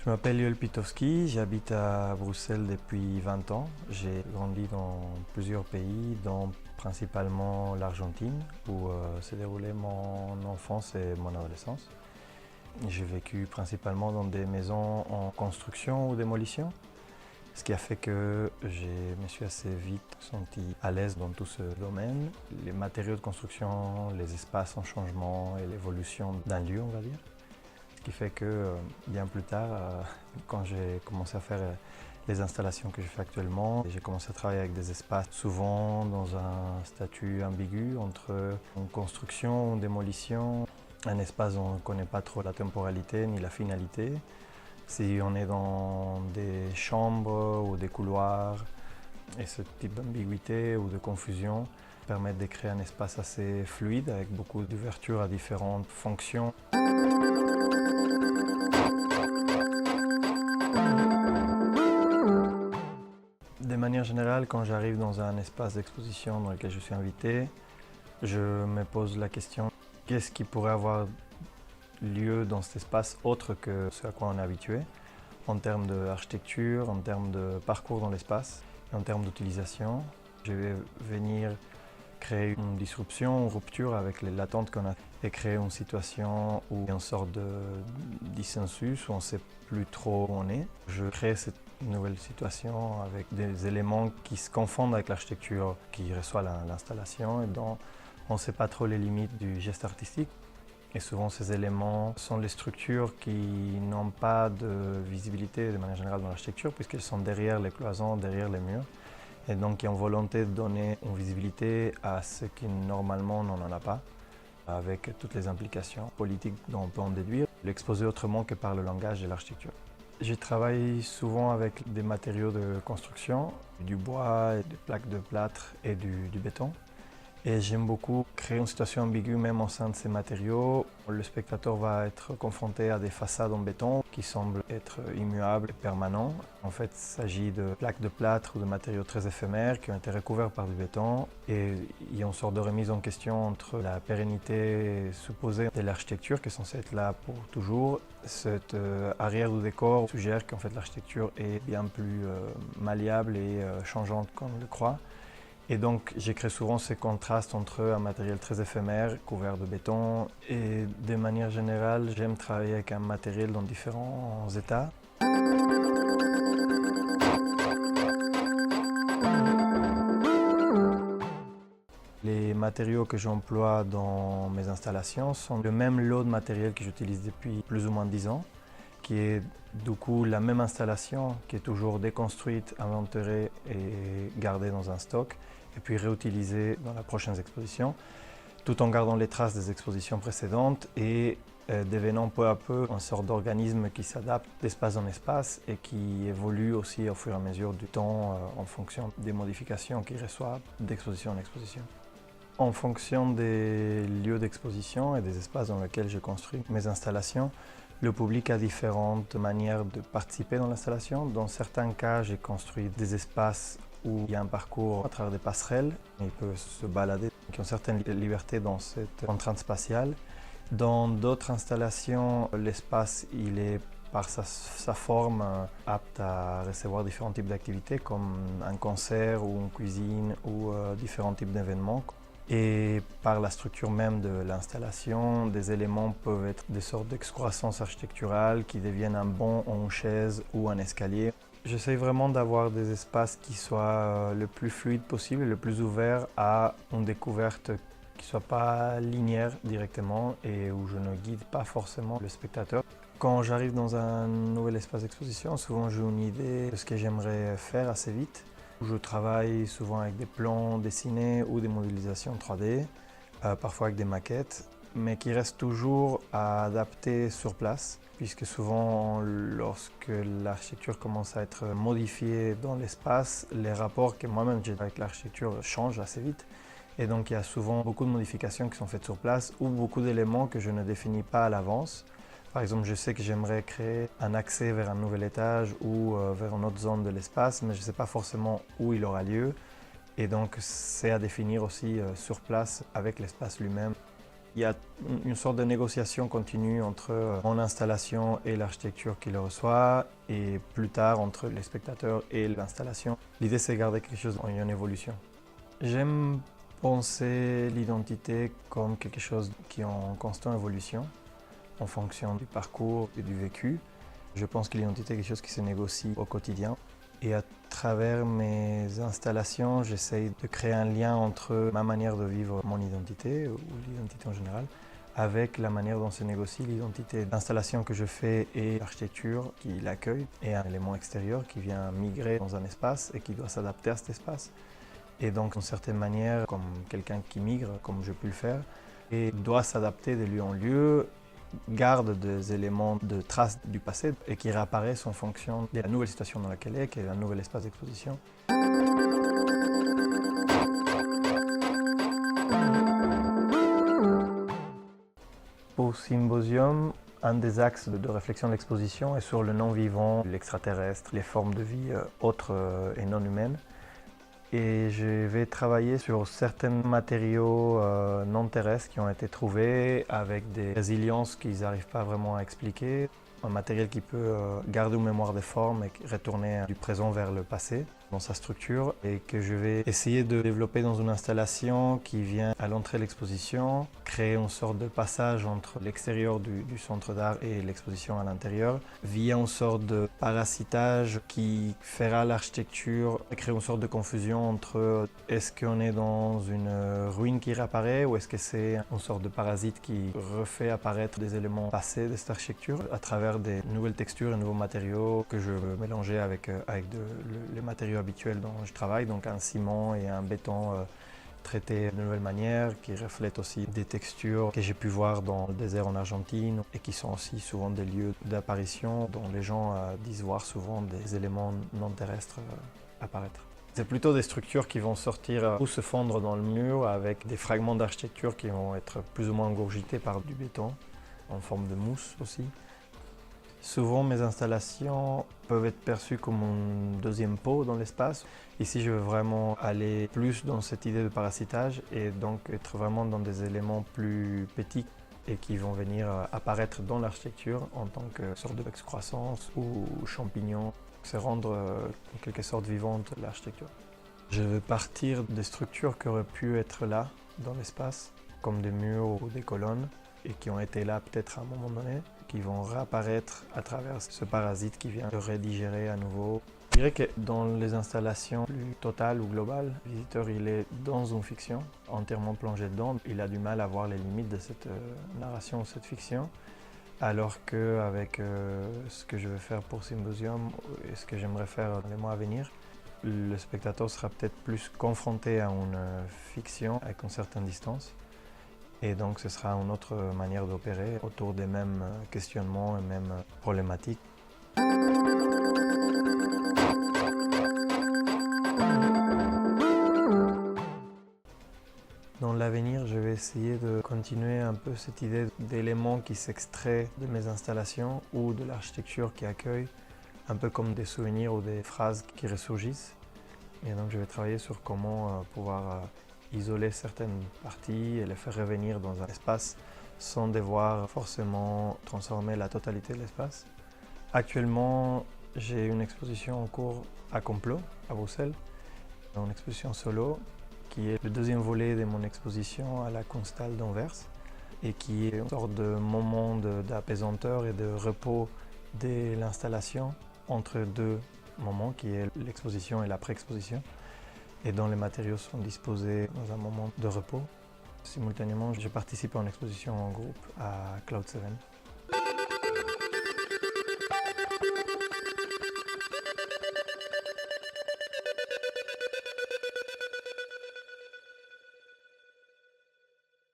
Je m'appelle Yoel Pitowski, j'habite à Bruxelles depuis 20 ans. J'ai grandi dans plusieurs pays, dont principalement l'Argentine, où s'est déroulée mon enfance et mon adolescence. J'ai vécu principalement dans des maisons en construction ou démolition, ce qui a fait que je me suis assez vite senti à l'aise dans tout ce domaine. Les matériaux de construction, les espaces en changement et l'évolution d'un lieu, on va dire. Ce qui fait que bien plus tard, quand j'ai commencé à faire les installations que je fais actuellement, j'ai commencé à travailler avec des espaces souvent dans un statut ambigu entre une construction, une démolition, un espace dont on ne connaît pas trop la temporalité ni la finalité. Si on est dans des chambres ou des couloirs, et ce type d'ambiguïté ou de confusion permettent de créer un espace assez fluide avec beaucoup d'ouvertures à différentes fonctions. De manière générale, quand j'arrive dans un espace d'exposition dans lequel je suis invité, je me pose la question qu'est-ce qui pourrait avoir lieu dans cet espace autre que ce à quoi on est habitué, en termes d'architecture, en termes de parcours dans l'espace, en termes d'utilisation. Je vais venir créer une disruption, une rupture avec l'attente qu'on a et créer une situation où il y a une sorte de dissensus, où on ne sait plus trop où on est. Je crée cette nouvelle situation avec des éléments qui se confondent avec l'architecture qui reçoit l'installation et dont on ne sait pas trop les limites du geste artistique. Et souvent ces éléments sont les structures qui n'ont pas de visibilité de manière générale dans l'architecture puisqu'elles sont derrière les cloisons, derrière les murs. Et donc qui ont volonté de donner une visibilité à ce qui normalement on n'en a pas, avec toutes les implications politiques dont on peut en déduire, l'exposer autrement que par le langage de l'architecture. Je travaille souvent avec des matériaux de construction, du bois, des plaques de plâtre et du béton. Et j'aime beaucoup créer une situation ambiguë même au sein de ces matériaux. Le spectateur va être confronté à des façades en béton qui semblent être immuables et permanents. En fait, il s'agit de plaques de plâtre ou de matériaux très éphémères qui ont été recouverts par du béton. Et il y a une sorte de remise en question entre la pérennité supposée de l'architecture qui est censée être là pour toujours. Cet arrière du décor suggère qu'en fait l'architecture est bien plus malléable et changeante qu'on le croit. Et donc, j'ai créé souvent ces contrastes entre un matériel très éphémère, couvert de béton, et de manière générale, j'aime travailler avec un matériel dans différents états. Les matériaux que j'emploie dans mes installations sont le même lot de matériel que j'utilise depuis plus ou moins 10 ans, qui est du coup la même installation qui est toujours déconstruite, inventérée et gardée dans un stock, et puis réutilisée dans la prochaine exposition, tout en gardant les traces des expositions précédentes et devenant peu à peu une sorte d'organisme qui s'adapte d'espace en espace et qui évolue aussi au fur et à mesure du temps en fonction des modifications qu'il reçoit d'exposition en exposition. En fonction des lieux d'exposition et des espaces dans lesquels je construis mes installations, le public a différentes manières de participer dans l'installation. Dans certains cas, j'ai construit des espaces où il y a un parcours à travers des passerelles. Il peut se balader, qui ont certaines libertés dans cette contrainte spatiale. Dans d'autres installations, l'espace il est par sa forme apte à recevoir différents types d'activités comme un concert ou une cuisine ou différents types d'événements. Et par la structure même de l'installation, des éléments peuvent être des sortes d'excroissances architecturales qui deviennent un banc ou une chaise ou un escalier. J'essaie vraiment d'avoir des espaces qui soient le plus fluides possible et le plus ouverts à une découverte qui ne soit pas linéaire directement et où je ne guide pas forcément le spectateur. Quand j'arrive dans un nouvel espace d'exposition, souvent j'ai une idée de ce que j'aimerais faire assez vite. Je travaille souvent avec des plans dessinés ou des modélisations 3D, parfois avec des maquettes, mais qui restent toujours à adapter sur place, puisque souvent, lorsque l'architecture commence à être modifiée dans l'espace, les rapports que moi-même j'ai avec l'architecture changent assez vite. Et donc il y a souvent beaucoup de modifications qui sont faites sur place ou beaucoup d'éléments que je ne définis pas à l'avance. Par exemple, je sais que j'aimerais créer un accès vers un nouvel étage ou vers une autre zone de l'espace, mais je ne sais pas forcément où il aura lieu. Et donc, c'est à définir aussi sur place avec l'espace lui-même. Il y a une sorte de négociation continue entre mon installation et l'architecture qui le reçoit, et plus tard entre les spectateurs et l'installation. L'idée, c'est de garder quelque chose en une évolution. J'aime penser l'identité comme quelque chose qui est en constante évolution en fonction du parcours et du vécu. Je pense que l'identité est quelque chose qui se négocie au quotidien. Et à travers mes installations, j'essaye de créer un lien entre ma manière de vivre mon identité, ou l'identité en général, avec la manière dont se négocie l'identité. L'installation que je fais et l'architecture qui l'accueille est un élément extérieur qui vient migrer dans un espace et qui doit s'adapter à cet espace. Et donc, d'une certaine manière, comme quelqu'un qui migre, comme je peux le faire, et doit s'adapter de lieu en lieu, garde des éléments de traces du passé et qui réapparaissent en fonction de la nouvelle situation dans laquelle elle est, qui est un nouvel espace d'exposition. Pour Symposium, un des axes de réflexion de l'exposition est sur le non-vivant, l'extraterrestre, les formes de vie autres et non humaines. Et je vais travailler sur certains matériaux non terrestres qui ont été trouvés avec des résiliences qu'ils n'arrivent pas vraiment à expliquer. Un matériel qui peut garder une mémoire des formes et retourner du présent vers le passé dans sa structure, et que je vais essayer de développer dans une installation qui vient à l'entrée de l'exposition, créer une sorte de passage entre l'extérieur du centre d'art et l'exposition à l'intérieur, via une sorte de parasitage qui fera l'architecture, créer une sorte de confusion entre est-ce qu'on est dans une ruine qui réapparaît ou est-ce que c'est une sorte de parasite qui refait apparaître des éléments passés de cette architecture à travers des nouvelles textures et nouveaux matériaux que je veux mélanger avec les matériaux habituels dont je travaille, donc un ciment et un béton traités de nouvelle manière, qui reflètent aussi des textures que j'ai pu voir dans le désert en Argentine et qui sont aussi souvent des lieux d'apparition dont les gens disent voir souvent des éléments non terrestres apparaître. C'est plutôt des structures qui vont sortir ou se fondre dans le mur avec des fragments d'architecture qui vont être plus ou moins engurgités par du béton, en forme de mousse aussi. Souvent, mes installations peuvent être perçues comme une deuxième peau dans l'espace. Ici, je veux vraiment aller plus dans cette idée de parasitage et donc être vraiment dans des éléments plus petits et qui vont venir apparaître dans l'architecture en tant que sorte d'excroissance ou champignon. C'est rendre en quelque sorte vivante l'architecture. Je veux partir des structures qui auraient pu être là dans l'espace, comme des murs ou des colonnes, et qui ont été là peut-être à un moment donné, qui vont réapparaître à travers ce parasite qui vient de redigérer à nouveau. Je dirais que dans les installations plus totales ou globales, le visiteur il est dans une fiction, entièrement plongé dedans. Il a du mal à voir les limites de cette narration, cette fiction, alors qu'avec ce que je vais faire pour Symposium et ce que j'aimerais faire dans les mois à venir, le spectateur sera peut-être plus confronté à une fiction avec une certaine distance. Et donc ce sera une autre manière d'opérer autour des mêmes questionnements et mêmes problématiques. Dans l'avenir, je vais essayer de continuer un peu cette idée d'éléments qui s'extraient de mes installations ou de l'architecture qui accueille, un peu comme des souvenirs ou des phrases qui ressurgissent. Et donc je vais travailler sur comment pouvoir isoler certaines parties et les faire revenir dans un espace sans devoir forcément transformer la totalité de l'espace. Actuellement, j'ai une exposition en cours à Complot, à Bruxelles, une exposition solo qui est le deuxième volet de mon exposition à la Kunsthalle d'Anvers et qui est une sorte de moment d'apaisanteur et de repos de l'installation entre deux moments qui est l'exposition et l'après-exposition, et dont les matériaux sont disposés dans un moment de repos. Simultanément, je participe à une exposition en groupe à Cloud7.